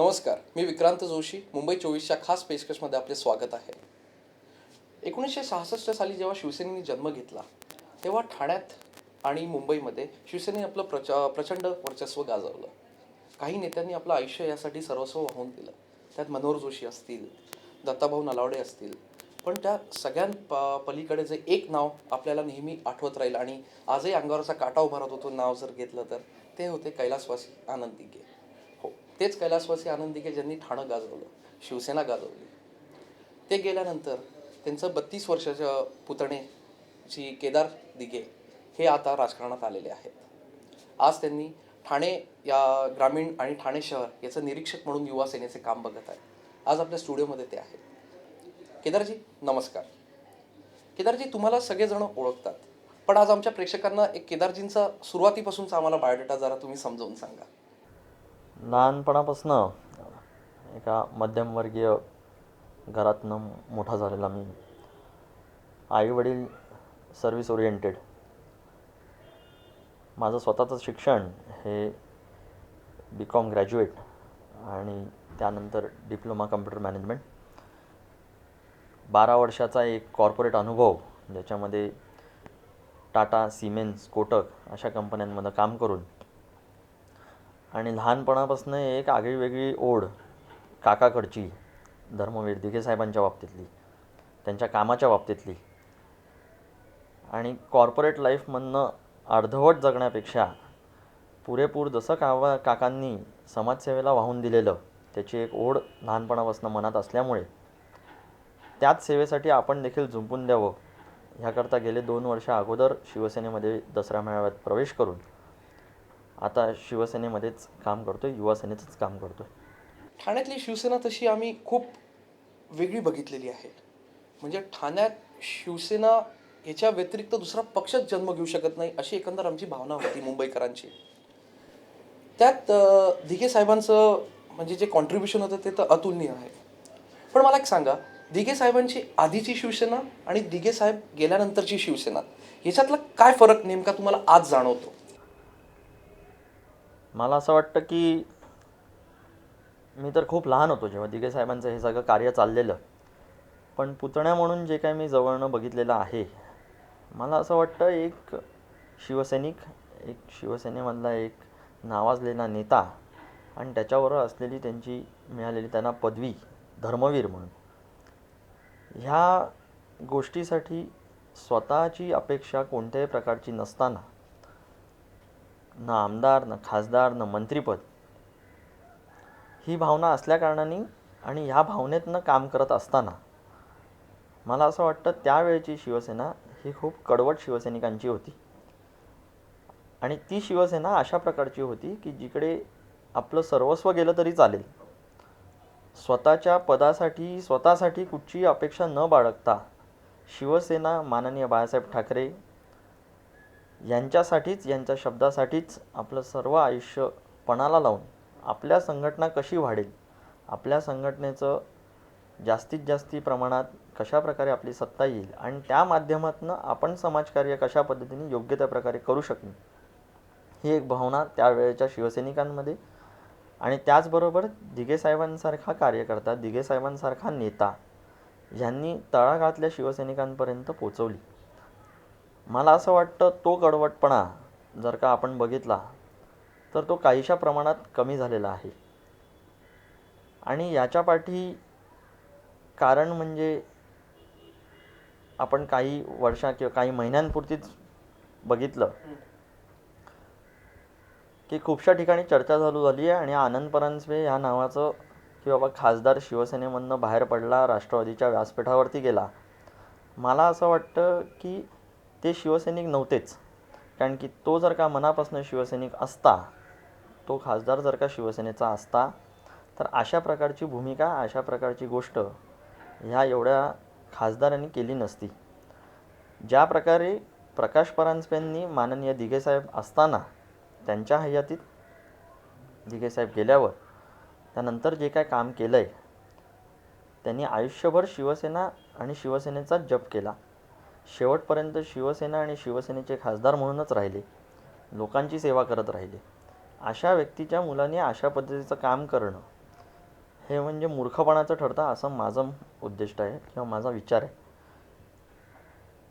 नमस्कार, मी विक्रांत जोशी. मुंबई 24च्या खास पेशकशमध्ये आपले स्वागत आहे. 1966 साली जेव्हा शिवसेनेने जन्म घेतला तेव्हा ठाण्यात आणि मुंबईमध्ये शिवसेनेने आपलं प्रचंड वर्चस्व गाजवलं. काही नेत्यांनी आपलं आयुष्य यासाठी सर्वस्व वाहून दिलं. त्यात मनोहर जोशी असतील, दत्ताभाऊ नलावडे असतील. पण त्या पलीकडे जे एक नाव आपल्याला नेहमी आठवत राहील आणि आजही अंगावरचा काटा उभा राहतो, तो नाव जर घेतलं तर ते होते कैलासवासी आनंद दिघे. हो, तेच कैलासवासी आनंद दिघे ज्यांनी ठाणं गाजवलं, शिवसेना गाजवली. ते गेल्यानंतर त्यांचं 32 वर्षाच्या पुतणे केदार दिघे हे आता राजकारणात आलेले आहेत. आज त्यांनी ठाणे या ग्रामीण आणि ठाणे शहर याचं निरीक्षक म्हणून युवा सेनेचे काम बघत आहेत. आज आपल्या स्टुडिओमध्ये ते आहेत. केदारजी नमस्कार. केदारजी, तुम्हाला सगळेजण ओळखतात, पण आज आमच्या प्रेक्षकांना एक केदारजींचा सुरुवातीपासूनचा आम्हाला बायोडेटा जरा तुम्ही समजावून सांगा. लहानपणापासून एका मध्यमवर्गीय घरातनं मोठा झालेला मी. आईवडील सर्व्हिस ओरिएंटेड. माझं स्वतःचं शिक्षण हे BCom ग्रॅज्युएट आणि त्यानंतर डिप्लोमा कम्प्युटर मॅनेजमेंट. 12 वर्षाचा एक कॉर्पोरेट अनुभव, ज्याच्यामध्ये टाटा, सिमेन्स, कोटक अशा कंपन्यांमध्ये काम करून, आणि लहानपणापासून एक आगळीवेगळी ओढ काकाकडची, धर्मवीर दिघे साहेबांच्या बाबतीतली, त्यांच्या कामाच्या बाबतीतली. आणि कॉर्पोरेट लाईफमधनं अर्धवट जगण्यापेक्षा पुरेपूर जसं काकांनी समाजसेवेला वाहून दिलेलं, त्याची एक ओढ लहानपणापासून मनात असल्यामुळे त्याच सेवेसाठी आपण देखील झुंपून द्यावं ह्याकरता गेले 2 वर्ष अगोदर शिवसेनेमध्ये दसरा मेळाव्यात प्रवेश करून आता शिवसेनेमध्येच काम करतो आहे, युवा सेनेचंच काम करतो आहे. ठाण्यातली शिवसेना तशी आम्ही खूप वेगळी बघितलेली आहे. म्हणजे ठाण्यात शिवसेना याच्या व्यतिरिक्त दुसरा पक्षच जन्म घेऊ शकत नाही, अशी एकंदर आमची भावना होती मुंबईकरांची. त्यात दिघे साहेबांचं म्हणजे जे कॉन्ट्रीब्युशन होतं ते तर अतुलनीय आहे. पण मला एक सांगा, दिघे साहेबांची आधीची शिवसेना आणि दिघे साहेब गेल्यानंतरची शिवसेना याच्यातला काय फरक नेमका तुम्हाला आज जाणवतो? मला असं वाटतं की मी तर खूप लहान होतो जेव्हा दिघे साहेबांचं हे सगळं कार्य चाललेलं. पण पुतण्या म्हणून जे काही मी जवळनं बघितलेलं आहे, मला असं वाटतं एक शिवसैनिक, एक शिवसेनेमधला एक नावाजलेला नेता आणि त्याच्यावर असलेली त्यांची मिळालेली त्यांना पदवी धर्मवीर म्हणून, ह्या गोष्टीसाठी स्वतःची अपेक्षा कोणत्याही प्रकारची नसताना, न आमदार, न खासदार, न मंत्रिपद, ही भावना असल्याकारणाने आणि ह्या भावनेतनं काम करत असताना मला असं वाटतं त्यावेळची शिवसेना ही खूप कडवट शिवसैनिकांची होती. आणि ती शिवसेना अशा प्रकारची होती की जिकडे आपलं सर्वस्व गेलं तरी चालेल, स्वतःच्या पदासाठी स्वतःसाठी कुठची अपेक्षा न बाळगता शिवसेना माननीय बाळासाहेब ठाकरे यांच्यासाठीच, यांच्या शब्दासाठीच आपलं सर्व आयुष्य पणाला लावून आपल्या संघटना कशी वाढेल, आपल्या संघटनेचं जास्तीत जास्त प्रमाणात कशा प्रकारे आपली सत्ता येईल आणि त्या माध्यमातून आपण समाजकार्य कशा पद्धतीने योग्य त्या प्रकारे करू शकणे, ही एक भावना त्यावेळेच्या शिवसैनिकांमध्ये. आणि त्याचबरोबर दिघे साहेबांसारखा कार्यकर्ता, दिघे साहेबांसारखा नेता यांनी तळागाळातल्या शिवसैनिकांपर्यंत पोचवली. मला असं वाटतं तो कडवटपणा जर का आपण बघितला तर तो काहीशा प्रमाणात कमी झालेला आहे. आणि याच्या पाठी कारण म्हणजे आपण काही वर्षा किंवा काही महिन्यांपुरतीच बघितलं की खूपशा ठिकाणी चर्चा झाली आहे आणि आनंद परांजपे ह्या नावाचं की बाबा खासदार शिवसेनेमधनं बाहेर पडला, राष्ट्रवादीच्या व्यासपीठावरती गेला. मला असं वाटतं की ते शिवसैनिक नव्हतेच. कारण की तो जर का मनापासून शिवसैनिक असता, तो खासदार जर का शिवसेनेचा असता, तर अशा प्रकारची भूमिका, अशा प्रकारची गोष्ट ह्या एवढ्या खासदारांनी केली नसती. ज्या प्रकारे प्रकाश परांजपेंनी माननीय दिघे साहेब असताना त्यांच्या हयातीत, दिघे साहेब गेल्यावर त्यानंतर जे काय काम केलं आहे, त्यांनी आयुष्यभर शिवसेना आणि शिवसेनेचा जप केला. शेवटपर्यंत शिवसेना आणि शिवसेनेचे खासदार म्हणूनच राहिले, लोकांची सेवा करत राहिले. अशा व्यक्तीच्या मुलाने अशा पद्धतीचं काम करणं हे म्हणजे मूर्खपणाचं ठरतं असं माझं उद्दिष्ट आहे किंवा माझा विचार आहे.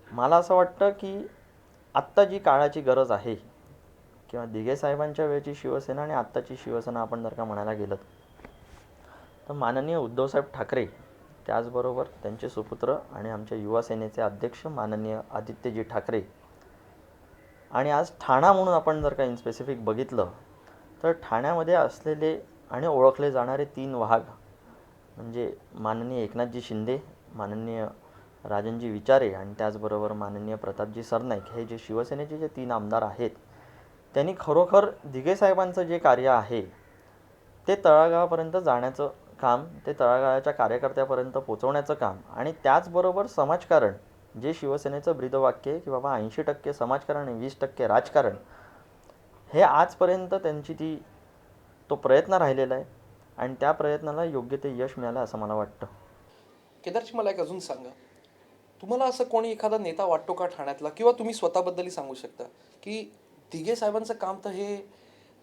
मला असं वाटतं की आत्ता जी काळाची गरज आहे किंवा दिघे साहेबांच्या वेळची शिवसेना आणि आत्ताची शिवसेना आपण जर का म्हणायला गेलं तर माननीय उद्धवसाहेब ठाकरे, त्याचबरोबर त्यांचे सुपुत्र आणि आमच्या युवा सेनेचे अध्यक्ष माननीय आदित्यजी ठाकरे, आणि आज ठाणा म्हणून आपण जर का इन स्पेसिफिक बघितलं तर ठाण्यामध्ये असलेले आणि ओळखले जाणारे 3 वाघ म्हणजे माननीय एकनाथजी शिंदे, माननीय राजनजी विचारे आणि त्याचबरोबर माननीय प्रतापजी सरनाईक, हे जे शिवसेनेचे जे 3 आमदार आहेत, त्यांनी खरोखर दिघे साहेबांचं जे कार्य आहे ते तळागाळापर्यंत जाण्याचं काम, ते तळागाळाच्या कार्यकर्त्यापर्यंत पोचवण्याचं काम आणि त्याचबरोबर समाजकारण, जे शिवसेनेचं ब्रीदवाक्य आहे की बाबा 80% समाजकारण आणि 20% राजकारण, हे आजपर्यंत त्यांची तो प्रयत्न राहिलेला आहे आणि त्या प्रयत्नाला योग्य ते यश मिळालं असं मला वाटतं. केदारजी, मला एक अजून सांगा, तुम्हाला असं कोणी एखादा नेता वाटतो का ठाण्यातला, किंवा तुम्ही स्वतःबद्दलही सांगू शकता की दिघे साहेबांचं काम तर हे,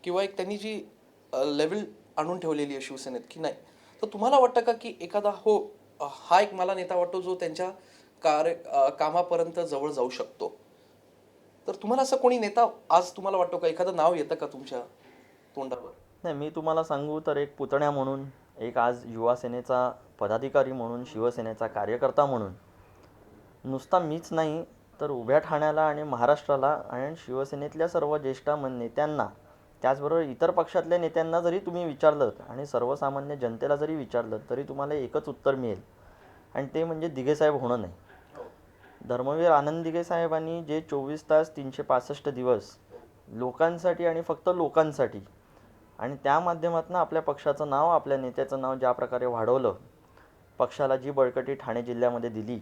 किंवा एक त्यांनी जी लेवल आणून ठेवलेली आहे शिवसेनेत की नाही, तर तुम्हाला वाटतं का की एखादा हा एक मला नेता वाटतो जो त्यांच्या कामापर्यंत जवळ जाऊ शकतो? तर तुम्हाला असं कोणी नेता आज तुम्हाला वाटतो का? एखादं नाव येतं का तुमच्या तोंडावर? नाही, मी तुम्हाला सांगू तर एक पुतण्या म्हणून, एक आज युवा सेनेचा पदाधिकारी म्हणून, शिवसेनेचा कार्यकर्ता म्हणून, नुसता मीच नाही तर उभ्या ठाण्याला आणि महाराष्ट्राला आणि शिवसेनेतल्या सर्व ज्येष्ठ नेत्यांना, त्याचबरोबर इतर पक्षातल्या नेत्यांना जरी तुम्ही विचारलं आणि सर्वसामान्य जनतेला जरी विचारलं तरी तुम्हाला एकच उत्तर मिळेल आणि ते म्हणजे दिघे साहेब होणं नाही. धर्मवीर आनंद दिघे साहेबांनी जे 24 तास 365 दिवस लोकांसाठी आणि फक्त लोकांसाठी आणि त्या माध्यमातून आपल्या पक्षाचं नाव, आपल्या नेत्याचं नाव ज्या प्रकारे वाढवलं, पक्षाला जी बळकटी ठाणे जिल्ह्यामध्ये दिली,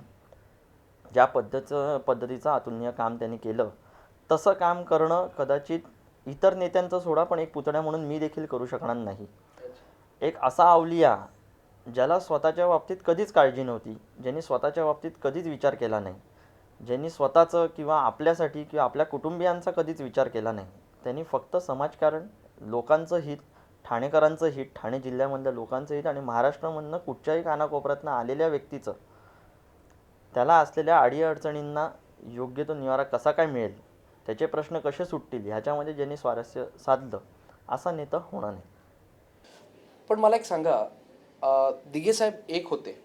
ज्या पद्धतीचं अतुलनीय काम त्यांनी केलं, तसं काम करणं कदाचित इतर नेत्यांचं सोडा पण एक पुतण्या म्हणून मी देखील करू शकणार नाही. एक असा अवलिया ज्याला स्वतःच्या बाबतीत कधीच काळजी नव्हती, ज्यांनी स्वतःच्या बाबतीत कधीच विचार केला नाही, ज्यांनी स्वतःचं किंवा आपल्यासाठी किंवा आपल्या कुटुंबियांचा कधीच विचार केला नाही, त्यांनी फक्त समाजकारण, लोकांचं हित, ठाणेकरांचं हित, ठाणे जिल्ह्यामधल्या लोकांचं हित आणि महाराष्ट्रामधनं कुठच्याही कानाकोपऱ्यातनं आलेल्या व्यक्तीचं, त्याला असलेल्या अडीअडचणींना योग्य तो निवारा कसा काय मिळेल, त्याचे प्रश्न कसे सुटतील, ह्याच्यामध्ये ज्यांनी स्वारस्य साधलं, असा नेता होणार नाही. पण मला एक सांगा, दिघे साहेब एक होते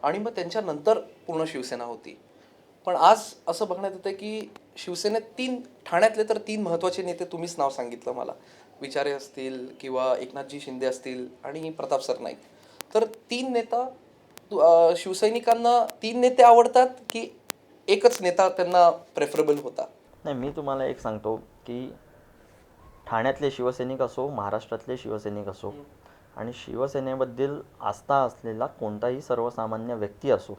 आणि मग त्यांच्यानंतर पूर्ण शिवसेना होती, पण आज असं बघण्यात येतं की शिवसेनेत ठाण्यातले तर 3 महत्त्वाचे नेते तुम्हीच नाव सांगितलं मला, विचारे असतील किंवा एकनाथजी शिंदे असतील आणि प्रताप सरनाईक, तर 3 नेता शिवसैनिकांना 3 नेते आवडतात की एकच नेता त्यांना प्रेफरेबल होता? नाही, मी तुम्हाला एक सांगतो की ठाण्यातले शिवसैनिक असो, महाराष्ट्रातले शिवसैनिक असो आणि शिवसेनेबद्दल आस्था असलेला कोणताही सर्वसामान्य व्यक्ती असो,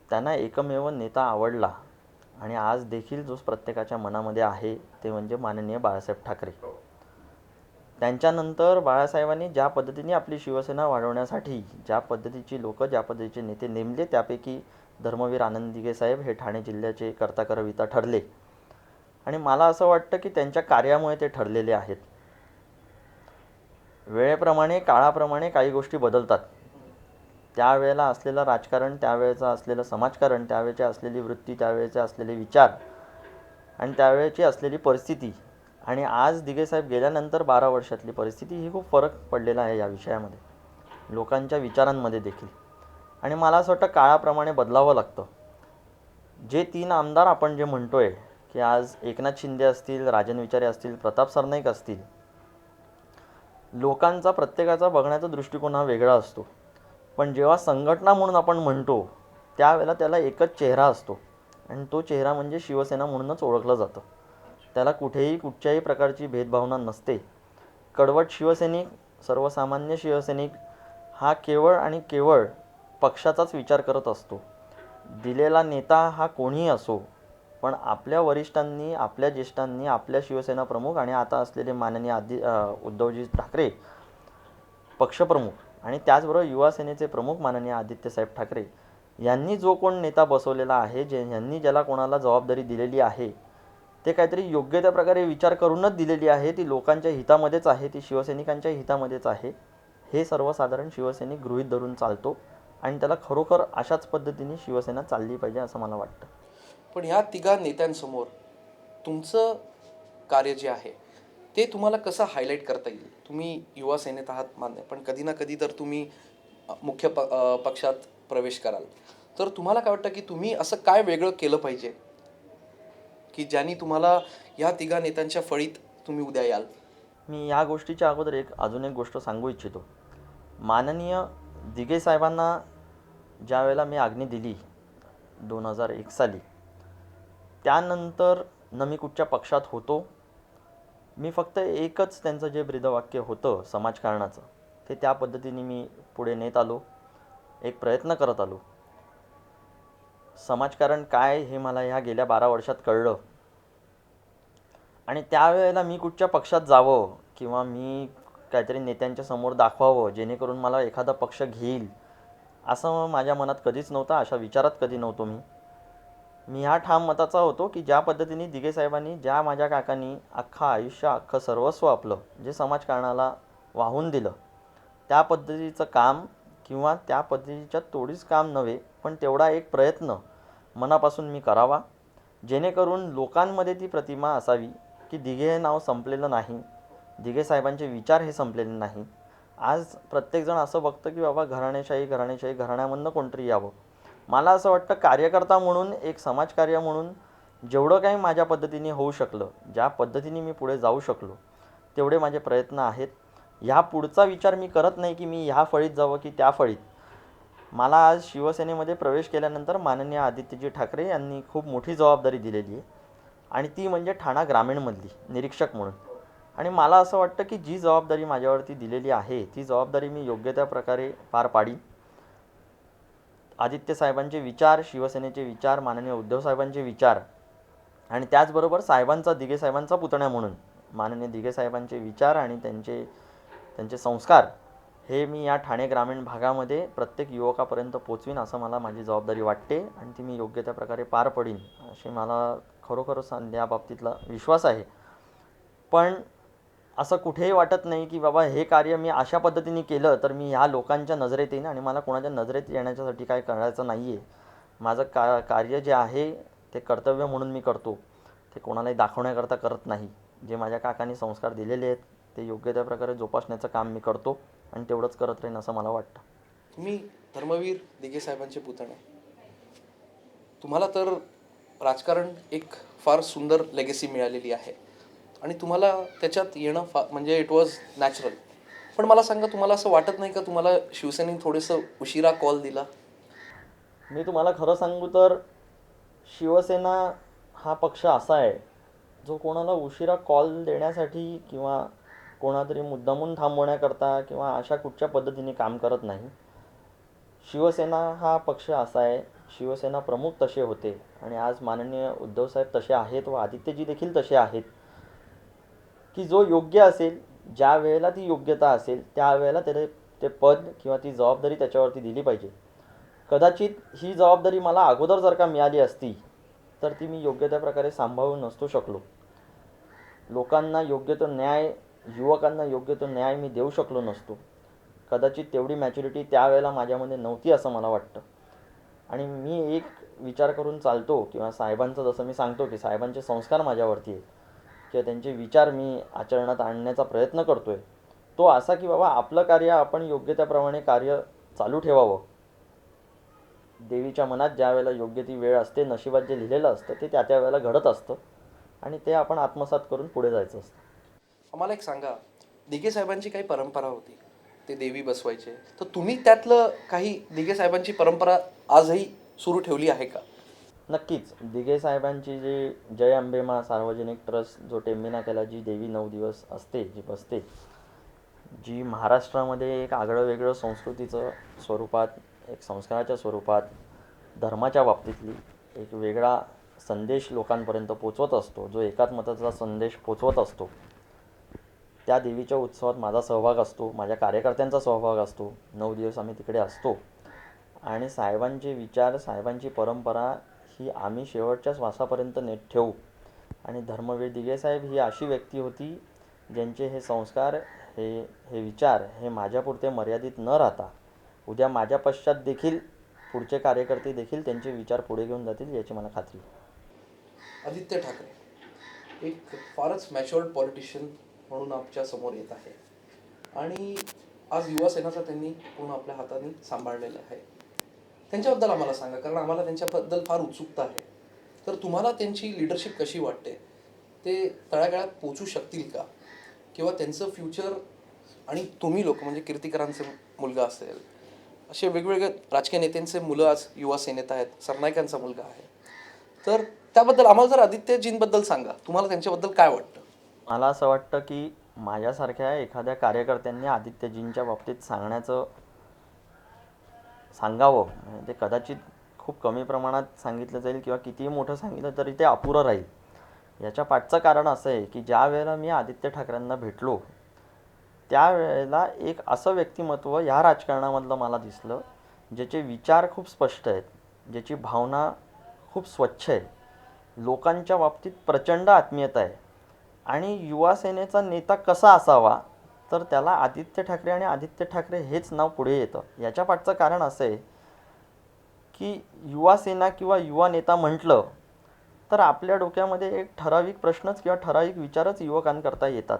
त्यांना एकमेव नेता आवडला आणि आज देखील जो प्रत्येकाच्या मनामध्ये आहे ते म्हणजे माननीय बाळासाहेब ठाकरे. त्यांच्यानंतर बाळासाहेबांनी ज्या पद्धतीने आपली शिवसेना वाढवण्यासाठी ज्या पद्धतीची लोक, ज्या पद्धतीचे नेते नेमले, त्यापैकी धर्मवीर आनंद दिघे साहेब हे ठाणे जिल्ह्याचे कर्ता करविता ठरले आणि मला असं वाटतं की त्यांच्या कार्यामुळे ते ठरलेले आहेत. वेळेप्रमाणे, काळाप्रमाणे काही गोष्टी बदलतात. त्यावेळेला असलेलं राजकारण, त्यावेळेचं असलेलं समाजकारण, त्यावेळेची असलेली वृत्ती, त्यावेळेचे असलेले विचार आणि त्यावेळेची असलेली परिस्थिती आणि आज दिघे साहेब गेल्यानंतर 12 वर्षातली परिस्थिती, ही खूप फरक पडलेला आहे या विषयामध्ये, लोकांच्या विचारांमध्ये देखील. आणि मला असं वाटतं काळाप्रमाणे बदलावं लागतं. जे 3 आमदार आपण जे म्हणतोय की आज एकनाथ शिंदे असतील, राजन विचारे असतील, प्रताप सरनाईक असतील, लोकांचा प्रत्येकाचा बघण्याचा दृष्टिकोन हा वेगळा असतो, पण जेव्हा संघटना म्हणून आपण म्हणतो त्यावेळेला त्याला एकच चेहरा असतो आणि तो चेहरा म्हणजे शिवसेना म्हणूनच ओळखलं जातं. त्याला कुठेही कुठच्याही प्रकारची भेदभावना नसते. कडवट शिवसैनिक, सर्वसामान्य शिवसैनिक हा केवळ आणि केवळ पक्षाचाच विचार करत असतो. दिलेला नेता हा कोणीही असो, पण आपल्या वरिष्ठांनी, आपल्या ज्येष्ठांनी, आपल्या शिवसेना प्रमुख आणि आता असलेले माननीय उद्धवजी ठाकरे पक्षप्रमुख आणि त्याचबरोबर युवा सेनेचे प्रमुख माननीय आदित्यसाहेब ठाकरे यांनी जो कोण नेता बसवलेला आहे, यांनी ज्याला कोणाला जबाबदारी दिलेली आहे, ते काहीतरी योग्य त्या प्रकारे विचार करूनच दिलेली आहे. ती लोकांच्या हितामध्येच आहे, ती शिवसैनिकांच्या हितामध्येच आहे, हे सर्वसाधारण शिवसैनिक गृहीत धरून चालतो आणि त्याला खरोखर अशाच पद्धतीने शिवसेना चालली पाहिजे असं मला वाटतं. पण ह्या तिघा नेत्यांसमोर तुमचं कार्य जे आहे ते तुम्हाला कसं हायलाईट करता येईल? तुम्ही युवा सेनेत आहात मान्य, पण कधी ना कधी तर तुम्ही मुख्य पक्षात प्रवेश कराल, तर तुम्हाला काय वाटतं की तुम्ही असं काय वेगळं केलं पाहिजे की ज्यांनी तुम्हाला ह्या तिघा नेत्यांच्या फळीत तुम्ही उद्या याल? मी या गोष्टीच्या अगोदर अजून एक गोष्ट सांगू इच्छितो. माननीय दिघे साहेबांना ज्या वेळेला मी आज्ञा दिली 2001 साली, त्यानंतर न मी कुठच्या पक्षात होतो. मी फक्त एकच त्यांचं जे ब्रीदवाक्य होतं समाजकारणाचं, ते त्या पद्धतीने मी पुढे नेत आलो, एक प्रयत्न करत आलो. समाजकारण काय हे मला ह्या गेल्या 12 वर्षात कळलं आणि त्यावेळेला मी कुठच्या पक्षात जावं किंवा मी काहीतरी नेत्यांच्या समोर दाखवावं जेणेकरून मला एखादा पक्ष घेईल असं माझ्या मनात कधीच नव्हतं, अशा विचारात कधी नव्हतो मी ह्या ठाम मताचा होतो की ज्या पद्धतीने दिघे साहेबांनी, ज्या माझ्या काकांनी अख्खं आयुष्य, अख्खं सर्वस्व आपलं जे समाजकारणाला वाहून दिलं, त्या पद्धतीचं काम किंवा त्या पद्धतीच्या तोडीस काम नव्हे, पण तेवढा एक प्रयत्न मनापासून मी करावा जेणेकरून लोकांमध्ये ती प्रतिमा असावी की दिघे हे नाव संपलेलं नाही, दिघे साहेबांचे विचार हे संपलेले नाही. आज प्रत्येकजण असं बघतं की बाबा घराणेशाही घराण्यामधनं कोणतरी यावं. मला असं वाटतं कार्यकर्ता म्हणून, एक समाजकार्य म्हणून जेवढं काही माझ्या पद्धतीने होऊ शकलं, ज्या पद्धतीने मी पुढे जाऊ शकलो, तेवढे माझे प्रयत्न आहेत. ह्या पुढचा विचार मी करत नाही की मी ह्या फळीत जावं की त्या फळीत. मला आज शिवसेनेमध्ये प्रवेश केल्यानंतर माननीय आदित्यजी ठाकरे यांनी खूप मोठी जबाबदारी दिलेली आहे आणि ती म्हणजे ठाणा ग्रामीणमधली निरीक्षक म्हणून. आणि मला असं वाटतं की जी जबाबदारी माझ्यावरती दिलेली आहे ती जबाबदारी मी योग्य त्या प्रकारे पार पाडी. आदित्य साहेबांचे विचार, शिवसेनेचे विचार, माननीय उद्धव साहेबांचे विचार आणि त्याचबरोबर साहेबांचा, दिघे साहेबांचा पुतण्या म्हणून माननीय दिघे साहेबांचे विचार आणि त्यांचे संस्कार हे मी या ठाणे ग्रामीण भागामध्ये प्रत्येक युवकापर्यंत पोचवीन असं मला माझी जबाबदारी वाटते आणि ती मी योग्य त्या प्रकारे पार पडीन अशी मला खरोखर या बाबतीतला विश्वास आहे. पण असं कुठेही वाटत नाही की बाबा हे कार्य मी अशा पद्धतीने केलं तर मी ह्या लोकांच्या नजरेत येईन आणि मला कोणाच्या नजरेत येण्याच्यासाठी काय करायचं नाही आहे. माझं कार्य जे आहे ते कर्तव्य म्हणून मी करतो, ते कोणालाही दाखवण्याकरता करत नाही. जे माझ्या काकांनी संस्कार दिलेले आहेत ते योग्य त्या प्रकारे जोपासण्याचं काम मी करतो आणि तेवढंच करत राहीन असं मला वाटतं. तुम्ही धर्मवीर दिघे साहेबांचे पुतणे, तुम्हाला तर राजकारण एक फार सुंदर लेगेसी मिळालेली आहे आणि तुम्हाला त्याच्यात येणं म्हणजे इट वॉज नॅचरल. पण मला सांगा, तुम्हाला असं वाटत नाही का तुम्हाला शिवसेनेने थोडंसं उशिरा कॉल दिला? मी तुम्हाला खरं सांगू तर शिवसेना हा पक्ष असा आहे जो कोणाला उशिरा कॉल देण्यासाठी किंवा कोणातरी मुद्दामून थांबवण्याकरता किंवा अशा कुठच्या पद्धतीने काम करत नाही. शिवसेना हा पक्ष असा आहे, शिवसेना प्रमुख तसे होते आणि आज माननीय उद्धवसाहेब तसे आहेत व आदित्यजी देखील तसे आहेत की जो योग्य असेल, ज्या वेळेला ती योग्यता असेल त्यावेळेला ते पद किंवा ती जबाबदारी त्याच्यावरती दिली पाहिजे. कदाचित ही जबाबदारी मला अगोदर जर का मिळाली असती तर ती मी योग्य त्या प्रकारे सांभाळू नसतो शकलो. लोकांना योग्य तो न्याय, युवकांना योग्य तो न्याय मी देऊ शकलो नसतो. कदाचित तेवढी मॅच्युरिटी त्यावेळेला माझ्यामध्ये नव्हती असं मला वाटतं. आणि मी एक विचार करून चालतो किंवा साहेबांचं जसं मी सांगतो की साहेबांचे संस्कार माझ्यावरती आहेत किंवा त्यांचे विचार मी आचरणात आणण्याचा प्रयत्न करतो आहे, तो असा की बाबा आपलं कार्य आपण योग्य त्याप्रमाणे कार्य चालू ठेवावं. देवीच्या मनात ज्या वेळेला योग्य ती वेळ असते, नशिबात जे लिहिलेलं असतं ते त्या वेळेला घडत असतं आणि ते आपण आत्मसात करून पुढे जायचं असतं. आम्हाला एक सांगा, दिघे साहेबांची काही परंपरा होती, ते देवी बसवायचे, तर तुम्ही त्यातलं काही दिघे साहेबांची परंपरा आजही सुरू ठेवली आहे का? नक्कीच. दिघे साहेबांची जी जय अंबे मा सार्वजनिक ट्रस्ट जो टेंबिनाक्याला जी देवी 9 दिवस असते, जी बसते, जी महाराष्ट्रामध्ये एक आगळं वेगळं संस्कृतीचं स्वरूपात, एक संस्काराच्या स्वरूपात, धर्माच्या बाबतीतली एक वेगळा संदेश लोकांपर्यंत पोचवत असतो, जो एकात्मतेचा संदेश पोचवत असतो, त्या देवीच्या उत्सवात माझा सहभाग असतो, माझ्या कार्यकर्त्यांचा सहभाग असतो. 9 दिवस आम्ही तिकडे असतो आणि साहेबांचे विचार, साहेबांची परंपरा ही आम्ही शेवटच्या श्वासापर्यंत नेट ठेवू. आणि धर्मवीर दिघे साहेब ही अशी व्यक्ती होती ज्यांचे हे संस्कार हे हे विचार हे माझ्यापुरते मर्यादित न राहता उद्या माझ्या पश्चात देखील पुढचे कार्यकर्ते देखील त्यांचे विचार पुढे घेऊन जातील याची मला खात्री आहे. आदित्य ठाकरे एक फारच मॅच्युअर्ड पॉलिटिशियन म्हणून आमच्या समोर येत आहे आणि आज युवा सेनाचा त्यांनी पूर्ण आपल्या हाताने सांभाळलेलं आहे. त्यांच्याबद्दल आम्हाला सांगा, कारण आम्हाला त्यांच्याबद्दल फार उत्सुकता आहे. तर तुम्हाला त्यांची लिडरशिप कशी वाटते, ते तळागाळात पोचू शकतील का, किंवा त्यांचं फ्युचर, आणि तुम्ही लोक म्हणजे कीर्तिकरांचे मुलगा असेल, असे वेगवेगळे राजकीय नेत्यांचे मुलं आज युवा सेनेत आहेत, सरनाईकांचा मुलगा आहे, तर त्याबद्दल आम्हाला जर आदित्यजींबद्दल सांगा, तुम्हाला त्यांच्याबद्दल काय वाटतं? मला असं वाटतं की माझ्यासारख्या एखाद्या कार्यकर्त्यांनी आदित्यजींच्या बाबतीत सांगावं म्हणजे ते कदाचित खूप कमी प्रमाणात सांगितलं जाईल किंवा कितीही मोठं सांगितलं तरी ते अपुरं राहील. याच्या पाठचं कारण असं आहे की ज्या वेळेला मी आदित्य ठाकरेंना भेटलो त्यावेळेला एक असं व्यक्तिमत्व या राजकारणामधलं मला दिसलं ज्याचे विचार खूप स्पष्ट आहेत, ज्याची भावना खूप स्वच्छ आहे, लोकांच्या बाबतीत प्रचंड आत्मीयता आहे. आणि युवा सेनेचा नेता कसा असावा तर त्याला आदित्य ठाकरे आणि आदित्य ठाकरे हेच नाव पुढे येतं. याच्या पाठचं कारण असं आहे की युवा सेना किंवा युवा नेता म्हटलं तर आपल्या डोक्यामध्ये एक ठराविक प्रश्नच किंवा ठराविक विचारच युवकांकरता येतात.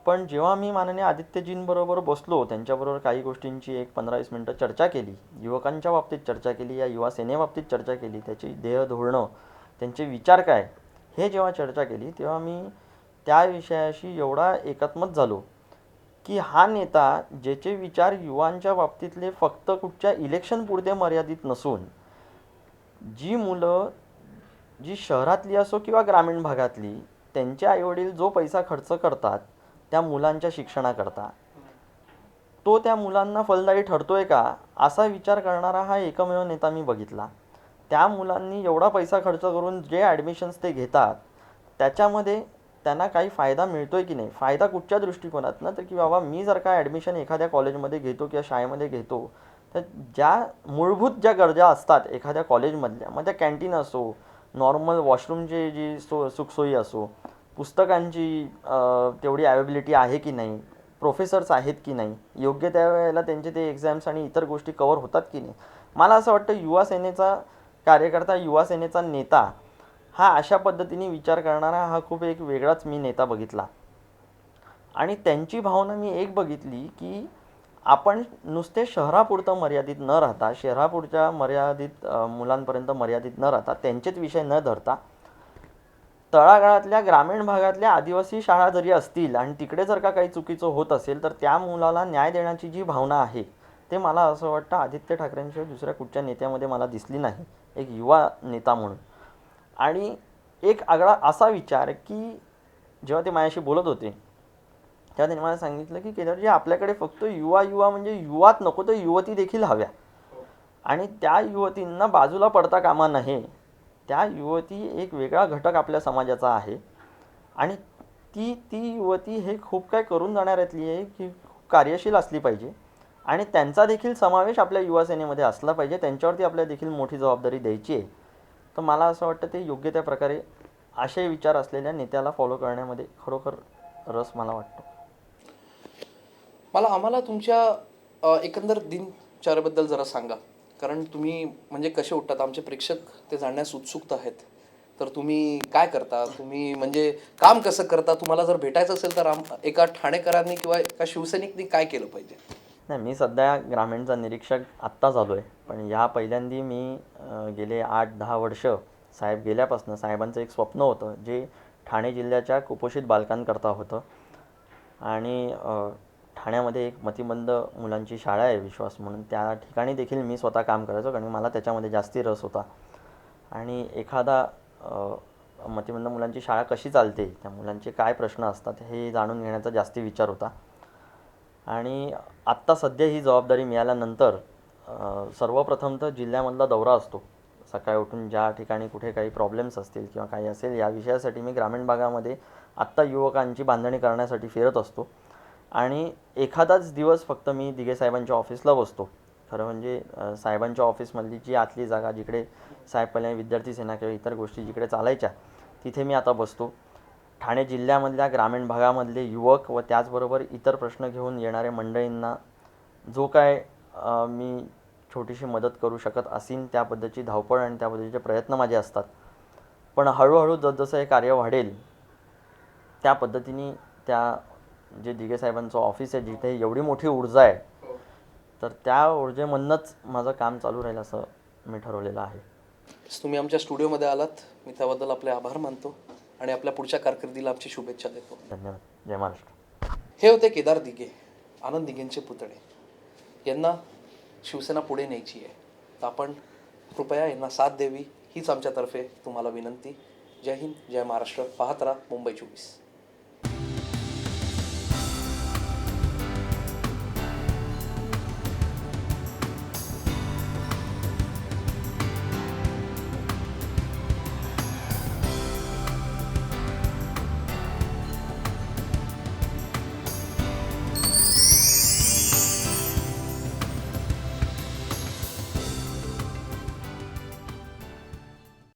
पण जेव्हा मी माननीय आदित्यजींबरोबर बसलो, त्यांच्याबरोबर काही गोष्टींची एक 15-20 मिनटं चर्चा केली, युवकांच्या बाबतीत चर्चा केली, या युवा सेनेबाबतीत चर्चा केली, त्याची ध्येय धोरणं, त्यांचे विचार काय, हे जेव्हा चर्चा केली तेव्हा मी त्या विषयाशी एवढा एकात्मत झालो की हा नेता ज्याचे विचार युवांच्या बाबतीतले फक्त कुठच्या इलेक्शनपुरते मर्यादित नसून जी मुलं जी शहरातली असो किंवा ग्रामीण भागातली त्यांचे आईवडील जो पैसा खर्च करतात त्या मुलांच्या शिक्षणाकरता, तो त्या मुलांना फलदायी ठरतोय का असा विचार करणारा हा एकमेव नेता मी बघितला. त्या मुलांनी एवढा पैसा खर्च करून जे ॲडमिशन्स ते घेतात त्याच्यामध्ये त्यांना काही फायदा मिळतोय की नाही, फायदा कुठच्या दृष्टिकोनातनं तर की बाबा मी जर का ॲडमिशन एखाद्या कॉलेजमध्ये घेतो किंवा शाळेमध्ये घेतो तर ज्या मूलभूत ज्या गरजा असतात एखाद्या कॉलेजमधल्या, मग त्या कॅन्टीन असो, नॉर्मल वॉशरूमची जी सुखसोयी असो, पुस्तकांची तेवढी अवेबिलिटी आहे की नाही, प्रोफेसर्स आहेत की नाही, योग्य त्या वेळेला त्यांचे ते एक्झाम्स आणि इतर गोष्टी कवर होतात की नाही. मला असं वाटतं युवा सेनेचा कार्यकर्ता, युवा सेनेचा नेता हा अशा पद्धतीने विचार करणारा हा खूप एक वेगळाच मी नेता बघितला. आणि त्यांची भावना मी एक बघितली की आपण नुसते शहरापुरतं मर्यादित न राहता, शहरापुरच्या मर्यादित मुलांपर्यंत मर्यादित न राहता, त्यांचेच विषय न धरता तळागाळातल्या ग्रामीण भागातल्या आदिवासी शाळा जरी असतील आणि तिकडे जर का काही चुकीचं होत असेल तर त्या मुलाला न्याय देण्याची जी भावना आहे ते मला असं वाटतं आदित्य ठाकरेंशिवाय दुसऱ्या कुठच्या नेत्यामध्ये मला दिसली नाही एक युवा नेता म्हणून. आणि एक आगळा असा विचार की जेव्हा ते माझ्याशी बोलत होते तेव्हा त्यांनी मला सांगितलं की केदारजी आपल्याकडे फक्त युवा म्हणजे युवाच नको तर युवती देखील हव्या आणि त्या युवतींना बाजूला पडता कामा नये. त्या युवती एक वेगळा घटक आपल्या समाजाचा आहे आणि ती युवती हे खूप काय करून जाणाऱ्यातली आहे की खूप कार्यशील असली पाहिजे आणि त्यांचा देखील समावेश आपल्या युवा सेनेमध्ये असला पाहिजे, त्यांच्यावरती आपल्याला देखील मोठी जबाबदारी द्यायची आहे. तर मला असं वाटतं ते योग्य त्या प्रकारे असे विचार असलेल्या नेत्याला फॉलो करण्यामध्ये खरोखर रस मला वाटतो. आम्हाला तुमच्या एकंदर दिनचर्याबद्दल जरा सांगा, कारण तुम्ही म्हणजे कसे उठतात, आमचे प्रेक्षक ते जाणण्यास उत्सुक आहेत. तर तुम्ही काय करता, तुम्ही म्हणजे काम कसं करता, तुम्हाला जर भेटायचं असेल तर एका ठाणेकरांनी किंवा एका शिवसैनिकनी काय केलं पाहिजे? नाही, मी सध्या ग्रामीणचा निरीक्षक आत्ता झालो आहे, पण या पहिल्यांदी मी गेले 8-10 वर्ष साहेब गेल्यापासून साहेबांचं एक स्वप्न होतं जे ठाणे जिल्ह्याच्या कुपोषित बालकांकरता होतं. आणि ठाण्यामध्ये एक मतिमंद मुलांची शाळा आहे विश्वास म्हणून, त्या ठिकाणी देखील मी स्वतः काम करायचो कारण मला त्याच्यामध्ये जास्ती रस होता. आणि एखादा मतिमंद मुलांची शाळा कशी चालते, त्या मुलांचे काय प्रश्न असतात हे जाणून घेण्याचा जास्ती विचार होता. आणि आत्ता सध्या ही जबाबदारी मिळाल्यानंतर सर्वप्रथम तर जिल्ह्यामधला दौरा असतो. सकाळी उठून ज्या ठिकाणी कुठे काही प्रॉब्लेम्स असतील किंवा काही असेल या विषयासाठी मी ग्रामीण भागामध्ये आत्ता युवकांची बांधणी करण्यासाठी फिरत असतो. आणि एखादाच दिवस फक्त मी दिघे साहेबांच्या ऑफिसला बसतो. खरं म्हणजे साहेबांच्या ऑफिसमधली जी आतली जागा जिकडे साहेब पहिल्या विद्यार्थी सेना किंवा इतर गोष्टी जिकडे चालायच्या तिथे मी आता बसतो. ठाणे जिल्ह्यामधल्या ग्रामीण भागामधले युवक व त्याचबरोबर इतर प्रश्न घेऊन येणाऱ्या मंडळींना जो काय मी छोटीशी मदत करू शकत असीन त्या पद्धतीची धावपळ आणि त्या पद्धतीचे प्रयत्न माझे असतात. पण हळूहळू जसजसं हे कार्य वाढेल त्या पद्धतीने त्या जे दिघे साहेबांचं ऑफिस आहे जिथे एवढी मोठी ऊर्जा आहे तर त्या ऊर्जेमधनंच माझं काम चालू राहील असं मी ठरवलेलं आहे. तुम्ही आमच्या स्टुडिओमध्ये आलात, मी त्याबद्दल आपले आभार मानतो आणि आपल्या पुढच्या कारकिर्दीला आमची शुभेच्छा देतो. धन्यवाद. जय महाराष्ट्र. हे होते केदार दिघे, आनंद दिघेंचे पुतणे. यांना शिवसेना पुढे न्यायची आहे तर आपण कृपया यांना साथ द्यावी हीच आमच्यातर्फे तुम्हाला विनंती. जय हिंद, जय महाराष्ट्र. पाहत राहा मुंबई 24.